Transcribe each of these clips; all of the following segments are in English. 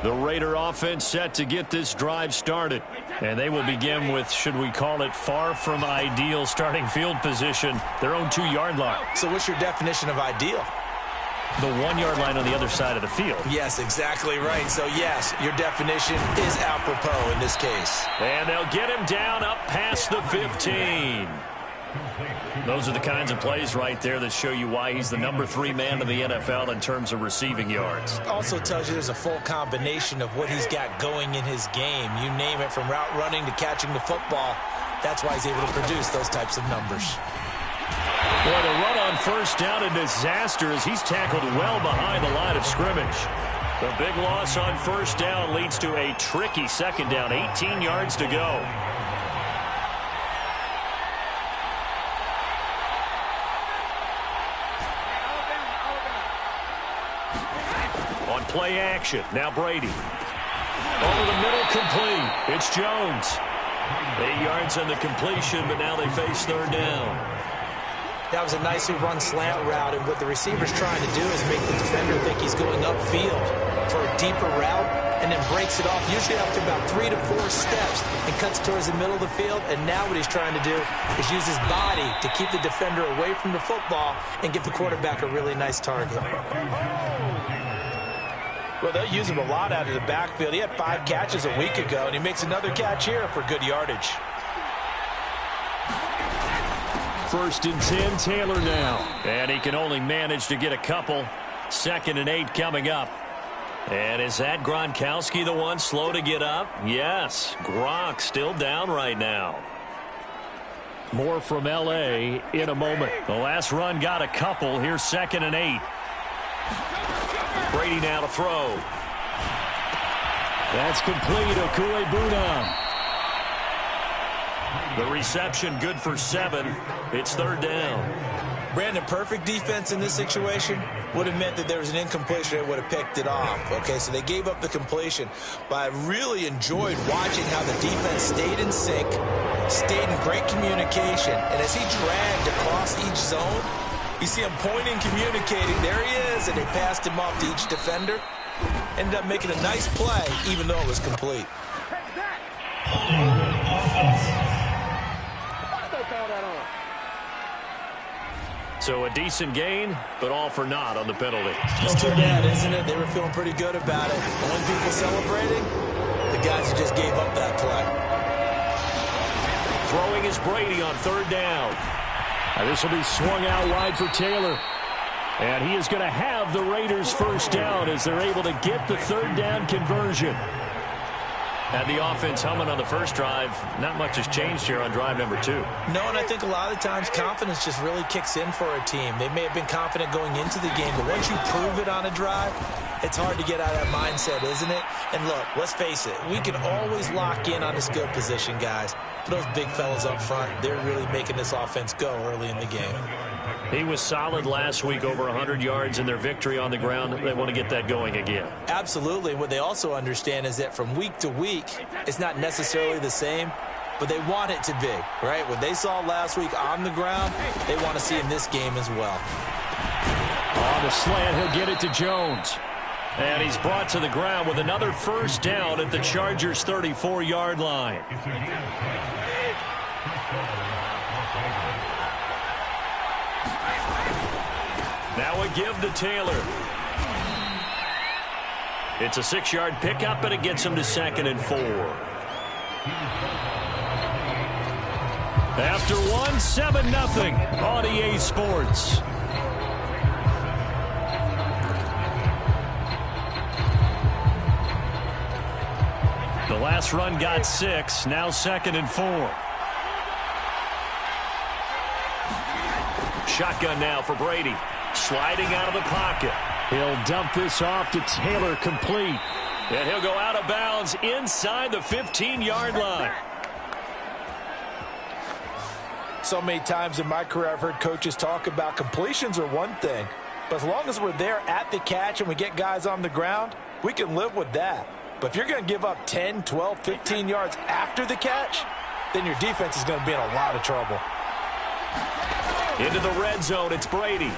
The Raider offense set to get this drive started. And they will begin with, should we call it, far from ideal starting field position, their own 2-yard line. So what's your definition of ideal? The 1-yard line on the other side of the field. Yes, exactly right. So, yes, your definition is apropos in this case. And they'll get him down up past the 15. Those are the kinds of plays right there that show you why he's the number 3 man in the NFL in terms of receiving yards. Also tells you there's a full combination of what he's got going in his game. You name it, from route running to catching the football. That's why he's able to produce those types of numbers. Boy, the run on first down, a disaster as he's tackled well behind the line of scrimmage. The big loss on first down leads to a tricky second down, 18 yards to go. On play action, now Brady. Over the middle, complete. It's Jones. 8 yards on the completion, but now they face third down. That was a nicely run slant route, and what the receiver's trying to do is make the defender think he's going upfield for a deeper route, and then breaks it off, usually after about 3 to 4 steps, and cuts towards the middle of the field. And now what he's trying to do is use his body to keep the defender away from the football and give the quarterback a really nice target. Well, they'll use him a lot out of the backfield. He had 5 catches a week ago, and he makes another catch here for good yardage. First and 10, Taylor now. And he can only manage to get a couple. 2nd and 8 coming up. And is that Gronkowski the one slow to get up? Yes, Gronk still down right now. More from L.A. in a moment. The last run got a couple. Here's 2nd and 8. Brady now to throw. That's complete. Okuegbuna. The reception good for 7. It's third down. Brandon, perfect defense in this situation would have meant that there was an incompletion that would have picked it off. Okay, so they gave up the completion. But I really enjoyed watching how the defense stayed in sync, stayed in great communication. And as he dragged across each zone, you see him pointing, communicating. There he is, and they passed him off to each defender. Ended up making a nice play, even though it was complete. So a decent gain, but all for naught on the penalty. It's too bad, isn't it? They were feeling pretty good about it. And when people celebrating, the guys who just gave up that play. Throwing is Brady on third down. This will be swung out wide for Taylor. And he is going to have the Raiders first down as they're able to get the third down conversion. Had the offense humming on the first drive. Not much has changed here on drive number 2. No, and I think a lot of the times confidence just really kicks in for a team. They may have been confident going into the game, but once you prove it on a drive, it's hard to get out of that mindset, isn't it? And look, let's face it, we can always lock in on the skill position, guys. But those big fellas up front, they're really making this offense go early in the game. He was solid last week, over 100 yards in their victory on the ground. They want to get that going again. Absolutely. What they also understand is that from week to week, it's not necessarily the same, but they want it to be, right? What they saw last week on the ground, they want to see in this game as well. On the slant, he'll get it to Jones. And he's brought to the ground with another first down at the Chargers' 34-yard line. Now a give to Taylor. It's a 6-yard pickup, and it gets him to 2nd and 4. After 1, 7-0 on EA Sports. The last run got 6, now 2nd and 4. Shotgun now for Brady. Sliding out of the pocket. He'll dump this off to Taylor, complete. And he'll go out of bounds inside the 15-yard line. So many times in my career I've heard coaches talk about completions are one thing, but as long as we're there at the catch and we get guys on the ground, we can live with that. But if you're going to give up 10, 12, 15 yards after the catch, then your defense is going to be in a lot of trouble. Into the red zone, it's Brady.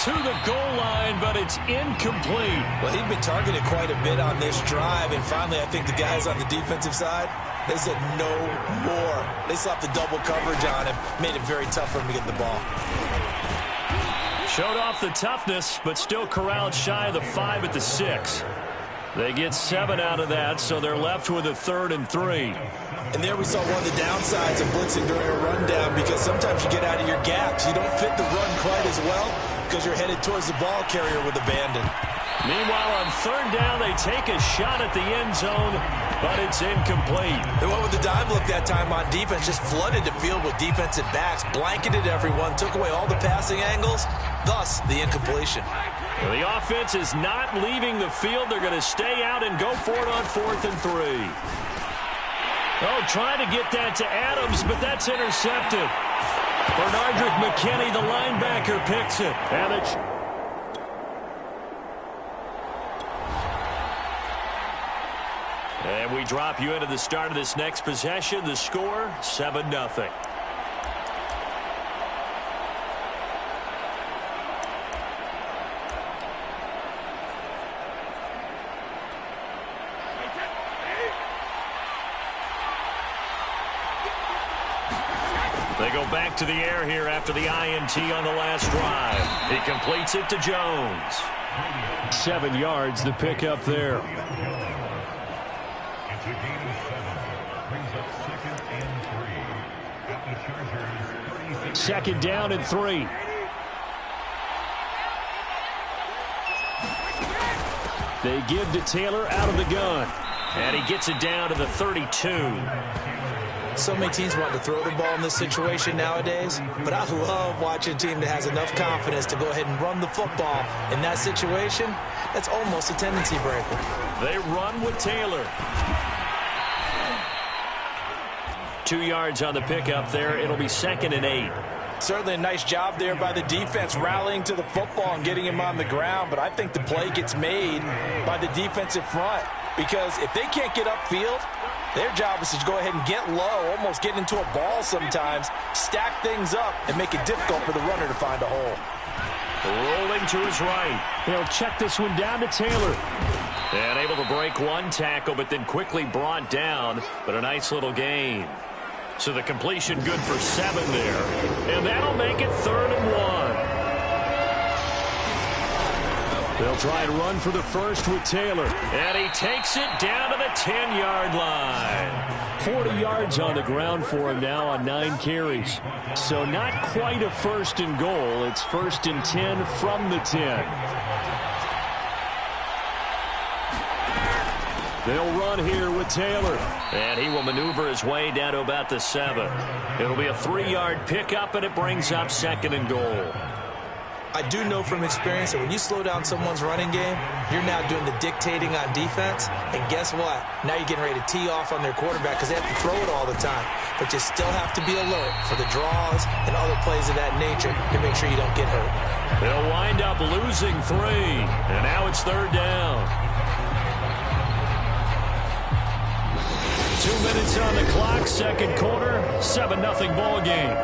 to the goal line, but it's incomplete. Well, he'd been targeted quite a bit on this drive, and finally I think the guys on the defensive side, they said no more. They slapped the double coverage on him, made it very tough for him to get the ball. Showed off the toughness, but still corralled shy of the 5 at the 6. They get 7 out of that, so they're left with a 3rd and 3. And there we saw one of the downsides of blitzing during a rundown, because sometimes you get out of your gaps. You don't fit the run quite as well because you're headed towards the ball carrier with abandon. Meanwhile, on 3rd down, they take a shot at the end zone, but it's incomplete. They went with the dime look that time on defense, just flooded the field with defensive backs, blanketed everyone, took away all the passing angles, thus the incompletion. Well, the offense is not leaving the field. They're going to stay out and go for it on 4th and 3. Oh, trying to get that to Adams, but that's intercepted. Bernardrick McKinney, the linebacker, picks it. And we drop you into the start of this next possession. The score, 7-0. They go back to the air here after the INT on the last drive. He completes it to Jones. 7 yards, the pickup there. Second down and 3. They give to Taylor out of the gun. And he gets it down to the 32. So many teams want to throw the ball in this situation nowadays, but I love watching a team that has enough confidence to go ahead and run the football. In that situation, that's almost a tendency breaker. They run with Taylor. 2 yards on the pickup there. It'll be 2nd and 8. Certainly a nice job there by the defense rallying to the football and getting him on the ground, but I think the play gets made by the defensive front, because if they can't get upfield, their job is to go ahead and get low, almost get into a ball sometimes, stack things up, and make it difficult for the runner to find a hole. Rolling to his right. He'll check this one down to Taylor. And able to break one tackle, but then quickly brought down. But a nice little gain. So the completion good for 7 there. And that'll make it 3rd and 1. They'll try and run for the first with Taylor. And he takes it down to the 10-yard line. 40 yards on the ground for him now on 9 carries. So not quite a 1st and goal. It's 1st and 10 from the 10. They'll run here with Taylor. And he will maneuver his way down to about the 7. It'll be a 3-yard pickup, and it brings up 2nd and goal. I do know from experience that when you slow down someone's running game, you're now doing the dictating on defense. And guess what? Now you're getting ready to tee off on their quarterback because they have to throw it all the time. But you still have to be alert for the draws and other plays of that nature to make sure you don't get hurt. They'll wind up losing 3. And now it's 3rd down. 2 minutes on the clock, second quarter, 7-0 ball game.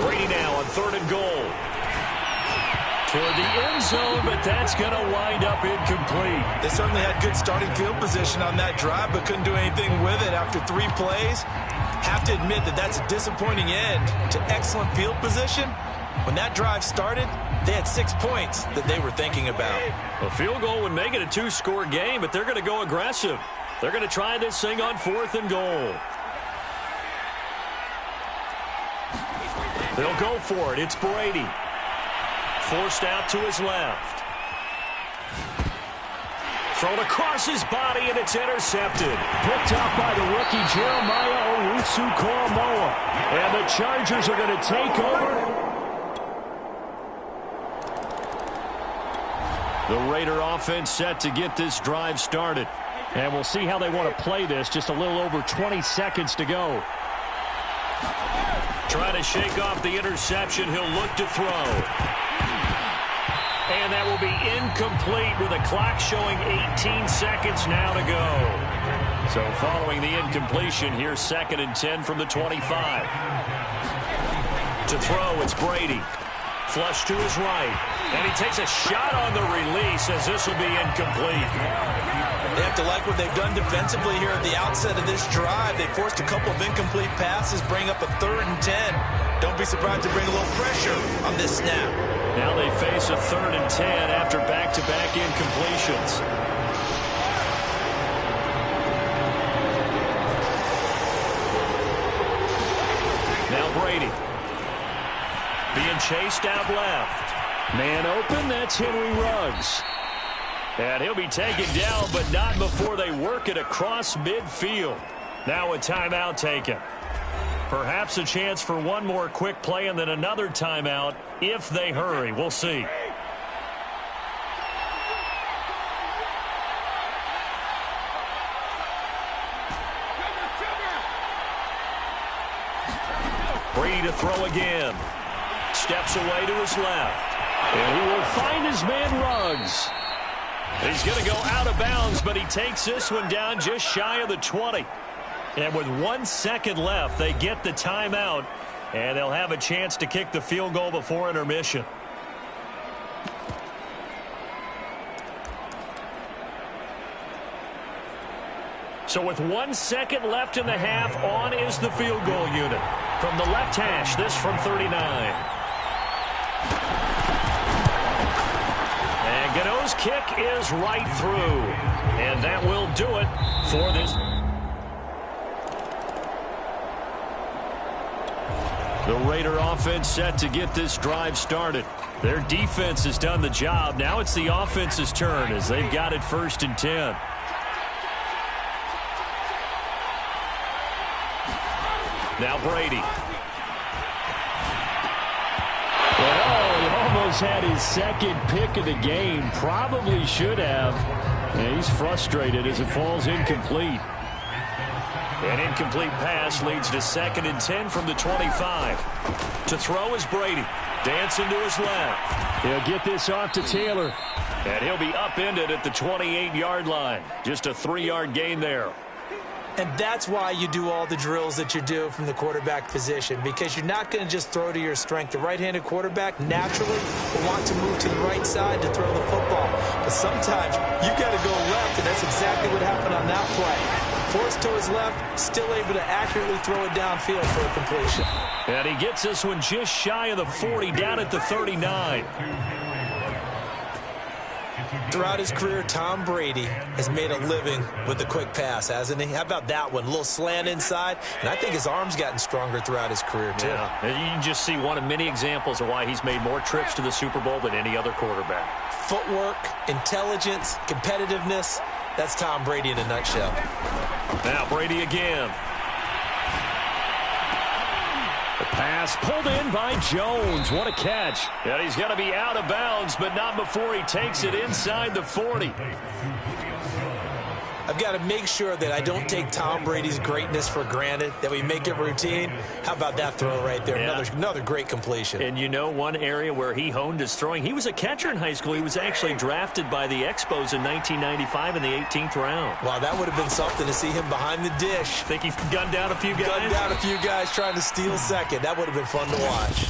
Brady now on 3rd and goal. Toward the end zone, but that's going to wind up incomplete. They certainly had good starting field position on that drive, but couldn't do anything with it after 3 plays. Have to admit that that's a disappointing end to excellent field position. When that drive started, they had 6 points that they were thinking about. A field goal would make it a 2-score game, but they're going to go aggressive. They're going to try this thing on 4th and goal. They'll go for it. It's Brady. Forced out to his left. Thrown across his body, and it's intercepted. Picked up by the rookie Jeremiah Owusu-Koramoah. And the Chargers are going to take over. The Raider offense set to get this drive started. And we'll see how they want to play this. Just a little over 20 seconds to go. Trying to shake off the interception. He'll look to throw. And that will be incomplete with the clock showing 18 seconds now to go. So following the incompletion, here's 2nd and 10 from the 25. To throw, it's Brady. Flush to his right. And he takes a shot on the release as this will be incomplete. They have to like what they've done defensively here at the outset of this drive. They forced a couple of incomplete passes, bring up a 3rd and 10. Don't be surprised to bring a little pressure on this snap. Now they face a 3rd and 10 after back-to-back incompletions. Now Brady. Being chased out left. Man open, that's Henry Ruggs. And he'll be taken down, but not before they work it across midfield. Now a timeout taken. Perhaps a chance for one more quick play and then another timeout if they hurry. We'll see. Brady to throw again. Steps away to his left. And he will find his man Ruggs. He's going to go out of bounds, but he takes this one down just shy of the 20. And with 1 second left, they get the timeout, and they'll have a chance to kick the field goal before intermission. So with 1 second left in the half, on is the field goal unit. From the left hash, this from 39. And Gano's kick is right through. And that will do it for this. The Raider offense set to get this drive started. Their defense has done the job. Now it's the offense's turn as they've got it 1st and 10. Now Brady. Oh, he almost had his 2nd pick of the game. Probably should have. And he's frustrated as it falls incomplete. An incomplete pass leads to 2nd and 10 from the 25. To throw is Brady. Dancing to his left. He'll get this off to Taylor. And he'll be upended at the 28-yard line. Just a 3-yard gain there. And that's why you do all the drills that you do from the quarterback position, because you're not going to just throw to your strength. The right-handed quarterback naturally will want to move to the right side to throw the football. But sometimes you got to go left, and that's exactly what happened on that play. Forced to his left, still able to accurately throw it downfield for a completion. And he gets this one just shy of the 40, down at the 39. Throughout his career, Tom Brady has made a living with the quick pass, hasn't he? How about that one? A little slant inside, and I think his arm's gotten stronger throughout his career, too. Yeah, and you can just see one of many examples of why he's made more trips to the Super Bowl than any other quarterback. Footwork, intelligence, competitiveness, that's Tom Brady in a nutshell. Now Brady again. The pass pulled in by Jones. What a catch. And he's going to be out of bounds, but not before he takes it inside the 40. I've got to make sure that I don't take Tom Brady's greatness for granted, that we make it routine. How about that throw right there? Yeah. Another great completion. And you know one area where he honed his throwing? He was a catcher in high school. He was actually drafted by the Expos in 1995 in the 18th round. Wow, that would have been something to see him behind the dish. Think he gunned down a few guys? Gunned down a few guys trying to steal second. That would have been fun to watch.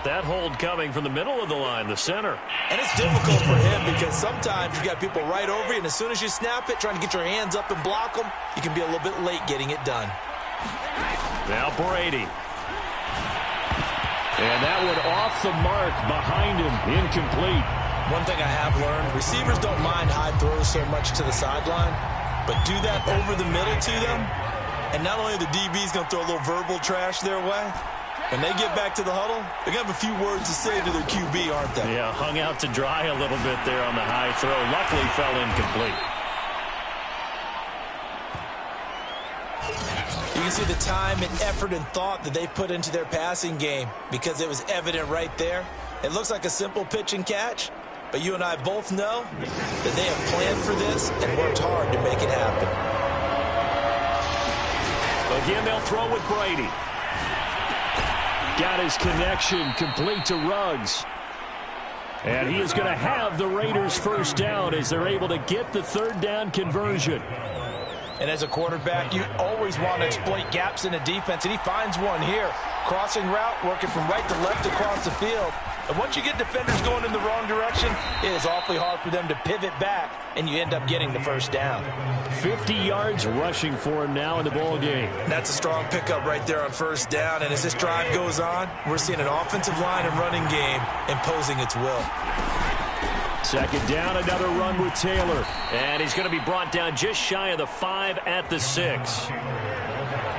That hold coming from the middle of the line, the center. And it's difficult for him because sometimes you got people right over you, and as soon as you snap it, trying to get your hands up and block them, you can be a little bit late getting it done. Now Brady. And that one off the mark behind him, incomplete. One thing I have learned, receivers don't mind high throws so much to the sideline, but do that over the middle to them, and not only are the DBs going to throw a little verbal trash their way, when they get back to the huddle, they're going to have a few words to say to their QB, aren't they? Yeah, hung out to dry a little bit there on the high throw. Luckily fell incomplete. You can see the time and effort and thought that they put into their passing game because it was evident right there. It looks like a simple pitch and catch, But you and I both know that they have planned for this and worked hard to make it happen. Again, they'll throw with Brady. Got his connection complete to Ruggs. And he is going to have the Raiders first down as they're able to get the third down conversion. And as a quarterback, you always want to exploit gaps in the defense, and he finds one here. Crossing route, working from right to left across the field. And once you get defenders going in the wrong direction, it is awfully hard for them to pivot back, and you end up getting the first down. 50 yards rushing for him now in the ball game. That's a strong pickup right there on first down, and as this drive goes on, we're seeing an offensive line and running game imposing its will. Second down, another run with Taylor. And he's going to be brought down just shy of the 5 at the 6.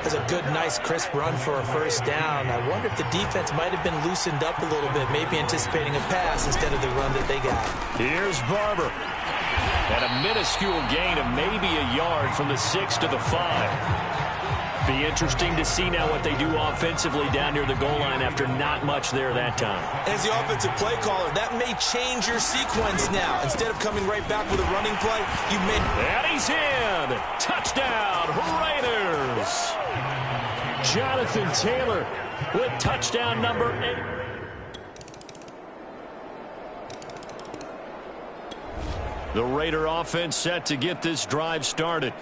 That's a good, nice, crisp run for a first down. I wonder if the defense might have been loosened up a little bit, maybe anticipating a pass instead of the run that they got. Here's Barber. And a minuscule gain of maybe a yard from the 6 to the 5. Be interesting to see now what they do offensively down near the goal line after not much there that time. As the offensive play caller, that may change your sequence now. Instead of coming right back with a running play, you may... And he's in! Touchdown, Raiders! Jonathan Taylor with touchdown number 8. The Raider offense set to get this drive started.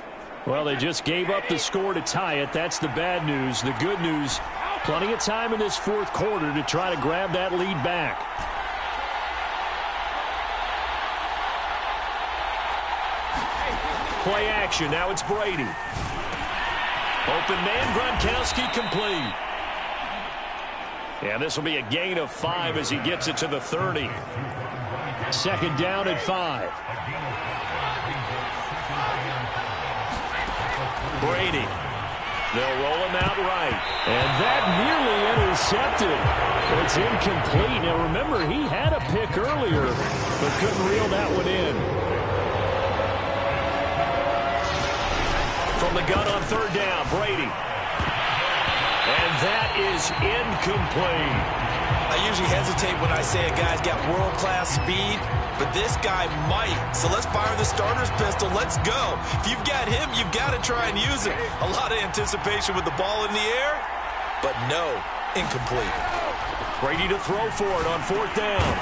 Well, they just gave up the score to tie it. That's the bad news. The good news, plenty of time in this fourth quarter to try to grab that lead back. Play action. Now it's Brady. Open man, Gronkowski complete. And this will be a gain of 5 as he gets it to the 30. Second down at 5. Brady. They'll roll him out right. And that nearly intercepted. It's incomplete. Now remember, he had a pick earlier, but couldn't reel that one in. From the gun on third down, Brady. And that is incomplete. I usually hesitate when I say a guy's got world-class speed, but this guy might. So let's fire the starter's pistol. Let's go. If you've got him, you've got to try and use it. A lot of anticipation with the ball in the air, but no, incomplete. Brady to throw for it on fourth down.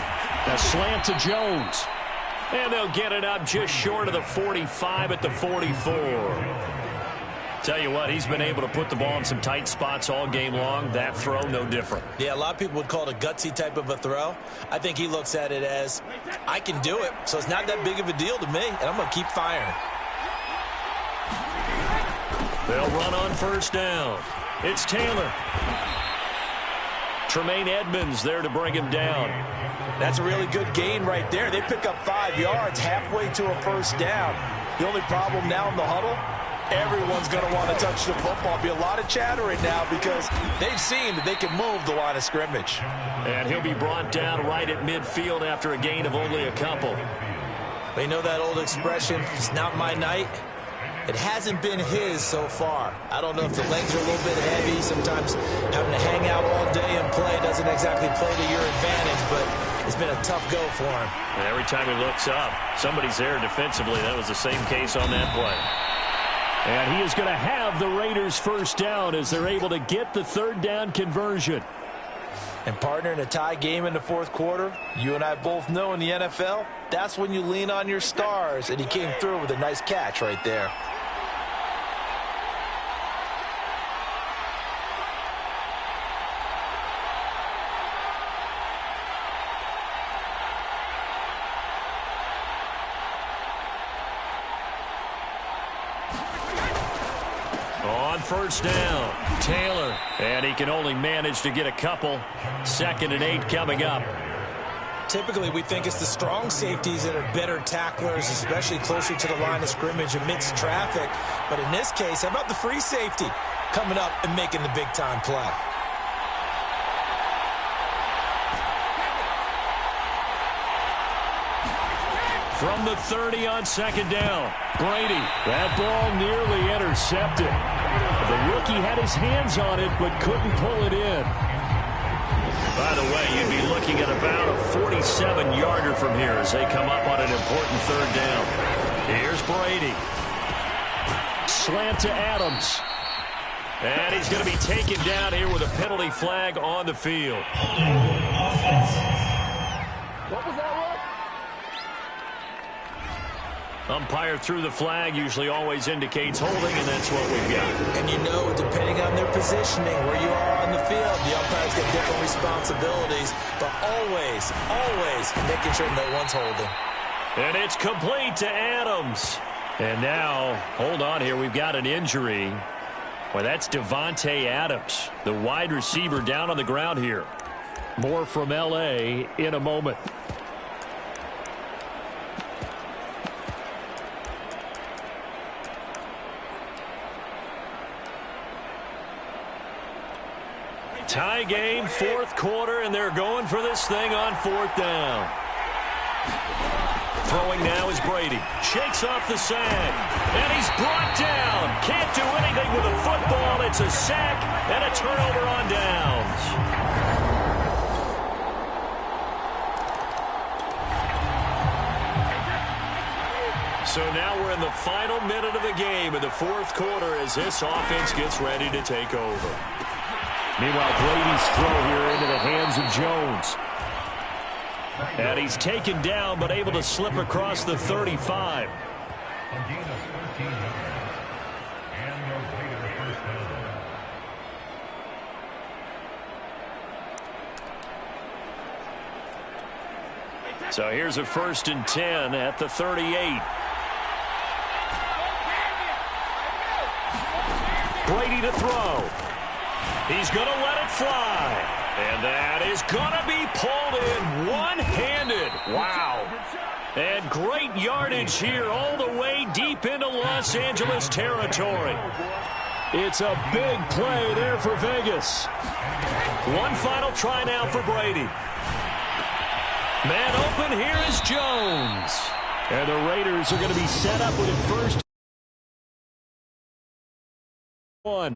A slant to Jones. And they'll get it up just short of the 45 at the 44. Tell you what, he's been able to put the ball in some tight spots all game long. That throw, no different. Yeah, a lot of people would call it a gutsy type of a throw. I think he looks at it as, I can do it, so it's not that big of a deal to me, and I'm going to keep firing. They'll run on first down. It's Taylor. Tremaine Edmonds there to bring him down. That's a really good gain right there. They pick up 5 yards halfway to a first down. The only problem now in the huddle, everyone's going to want to touch the football. Be a lot of chattering now because they've seen that they can move the line of scrimmage. And he'll be brought down right at midfield after a gain of only a couple. They know that old expression, it's not my night. It hasn't been his so far. I don't know if the legs are a little bit heavy. Sometimes having to hang out all day and play doesn't exactly play to your advantage, but it's been a tough go for him. And every time he looks up, somebody's there defensively. That was the same case on that play. And he is going to have the Raiders first down as they're able to get the third down conversion. And partner, in a tie game in the fourth quarter, you and I both know in the NFL, that's when you lean on your stars. And he came through with a nice catch right there. On first down, Taylor. And he can only manage to get a couple. 2nd and 8 coming up. Typically, we think it's the strong safeties that are better tacklers, especially closer to the line of scrimmage amidst traffic. But in this case, how about the free safety coming up and making the big-time play? From the 30 on second down, Brady. That ball nearly intercepted. The rookie had his hands on it but couldn't pull it in. By the way, you'd be looking at about a 47-yarder from here as they come up on an important third down. Here's Brady. Slant to Adams. And he's going to be taken down here with a penalty flag on the field. What was that one? Umpire threw the flag, usually always indicates holding, and that's what we've got. And you know, depending on their positioning, where you are on the field, the umpires get different responsibilities, but always, always making sure no one's holding. And it's complete to Adams. And now, hold on here, we've got an injury. Well, that's Devontae Adams, the wide receiver down on the ground here. More from L.A. in a moment. Tie game, fourth quarter, and they're going for this thing on fourth down. Throwing now is Brady. Shakes off the sag. And he's brought down. Can't do anything with a football. It's a sack and a turnover on downs. So now we're in the final minute of the game in the fourth quarter as this offense gets ready to take over. Meanwhile, Brady's throw here into the hands of Jones. And he's taken down, but able to slip across the 35. So here's a 1st and 10 at the 38. Brady to throw. He's going to let it fly. And that is going to be pulled in one-handed. Wow. And great yardage here all the way deep into Los Angeles territory. It's a big play there for Vegas. One final try now for Brady. Man open, here is Jones. And the Raiders are going to be set up with a 1st and 1.